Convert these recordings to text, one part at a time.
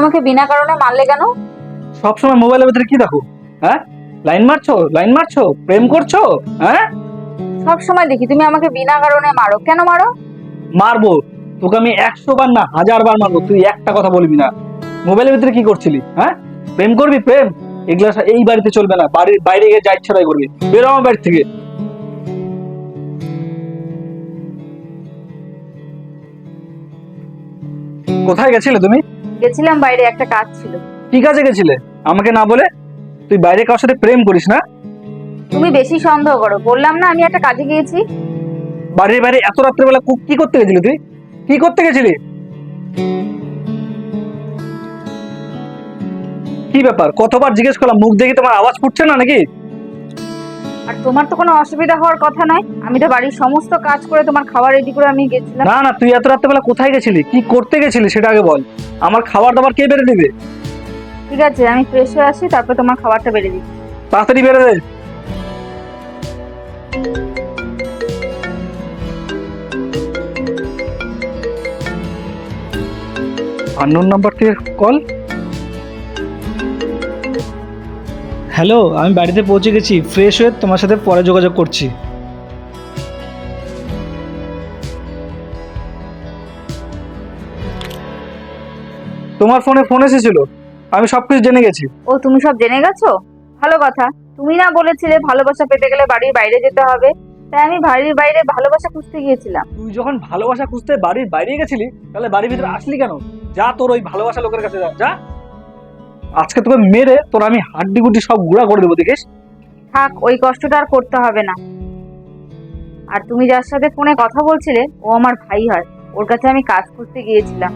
আমাকে বিনা কারণে মারলে কেন? সবসময় মোবাইলের ভিতরে কি দেখো? হ্যাঁ, লাইন মারছো, প্রেম করছো? হ্যাঁ, সব সময় দেখি তুমি আমাকে বিনা কারণে মারো, কেন মারো? মারবো। তোকে আমি 100 বার না 1000 বার মারবো, তুই একটা কথা বলবি না। মোবাইলের ভিতরে কি করছিলি? হ্যাঁ, প্রেম করবি? প্রেম এগুলা এই বাড়িতে চলবে না। বাড়ির বাইরে গিয়ে যা ইচ্ছা তাই করবি। বেরো আমার বাড়ি থেকে। কোথায় গেছিলে তুমি? গেছিলাম বাইরে, একটা কাজ ছিল। কি কাজে গেছিলে আমাকে না বলে? তুই বাইরে কারোর সাথে প্রেম করিস না? তুমি বেশি সন্দেহ করো, বললাম না আমি একটা কাজে গিয়েছি। বাড়ির বাইরে এত রাত্রেবেলা কি করতে গেছিলি তুই? কি করতে গেছিলি? কি ব্যাপার, কতবার জিজ্ঞেস করলাম, মুখ দেখি তোমার আওয়াজ ফুটছে না নাকি? আর তোমার তো কোনো অসুবিধা হওয়ার কথা নয়, আমি তো বাড়ির সমস্ত কাজ করে তোমার খাবার রেডি করে আমি গেছিলাম। না না, তুই এত রাত্রেবেলা কোথায় গেছিলি, কি করতে গেছিলি সেটা আগে বল। আমার খাবার দাবার কে বেড়ে দিবে? ঠিক আছে, আমি ফ্রেশ হয়ে আসি, তারপর তোমার খাবারটা বেড়ে দিই। তাড়াতাড়ি বেড়ে দে। আননোন নাম্বার থেকে কল। হ্যালো, আমি বাড়িতে পৌঁছে গেছি, ফ্রেশ হয়ে তোমার সাথে পরে যোগাযোগ করছি। তোমার ফোন এসেছিল, আমি সবকিছু জেনে গেছি। ও, তুমি সব জেনে গেছো? ভালো কথা। তুমি না বলেছিলে ভালোবাসা পেতে গেলে বাড়ির বাইরে যেতে হবে? তাই আমি বাড়ির বাইরে ভালোবাসা খুঁজতে গিয়েছিলাম। তুই যখন ভালোবাসা খুঁজতে বাড়ির বাইরে গেছিলি, তাহলে বাড়ির ভিতরে আসলি কেন? যা, তোর ওই ভালোবাসা লোকের কাছে যা যা। আজকে তোকে মেরে তোর আমি হাড্ডি গুড্ডি সব গুঁড়া করে দেবো, দেখিস। থাক, ওই কষ্টটা আর করতে হবে না। আর তুমি যার সাথে ফোনে কথা বলছিলে, ও আমার ভাই হয়। ওর কাছে আমি কাজ করতে গিয়েছিলাম।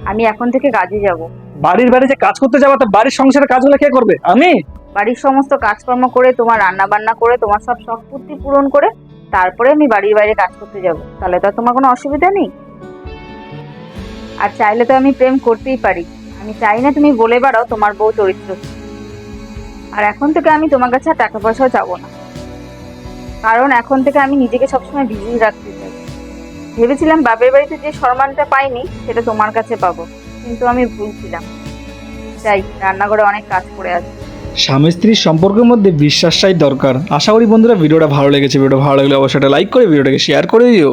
আমি এখন থেকে কাজে যাব। বাড়ির বাইরে যে কাজ করতে যাবো, তো বাড়ির সংসারের কাজগুলো কে করবে? আমি? বাড়ির সমস্ত কাজকর্ম করে, তোমার রান্না বান্না করে, তোমার সব শখ পূর্তি পূরণ করে, তারপরে আমি বাড়ির বাইরে কাজ করতে যাব। তাহলে তো আর তোমার কোনো অসুবিধা নেই। আর চাইলে তো আমি প্রেম করতেই পারি। আমি চাই না তুমি বলে বেড়াও তোমার বউ চরিত্র। আর এখন থেকে আমি তোমার কাছে আর টাকা পয়সাও চাবো না, কারণ এখন থেকে আমি নিজেকে সবসময় বিজি রাখতে চাই। ভেবেছিলাম বাপের বাড়িতে যে সম্মানটা পাইনি সেটা তোমার কাছে পাবো, কিন্তু আমি ভুল ছিলাম। চাই রান্নাঘরে অনেক কাজ করে আছে। স্বামী স্ত্রীর সম্পর্কের মধ্যে বিশ্বাসটাই দরকার। আশা করি বন্ধুরা ভিডিওটা ভালো লেগেছে। ভিডিওটা ভালো লাগলে অবশ্যই একটা লাইক করে ভিডিওটাকে শেয়ার করে দিও।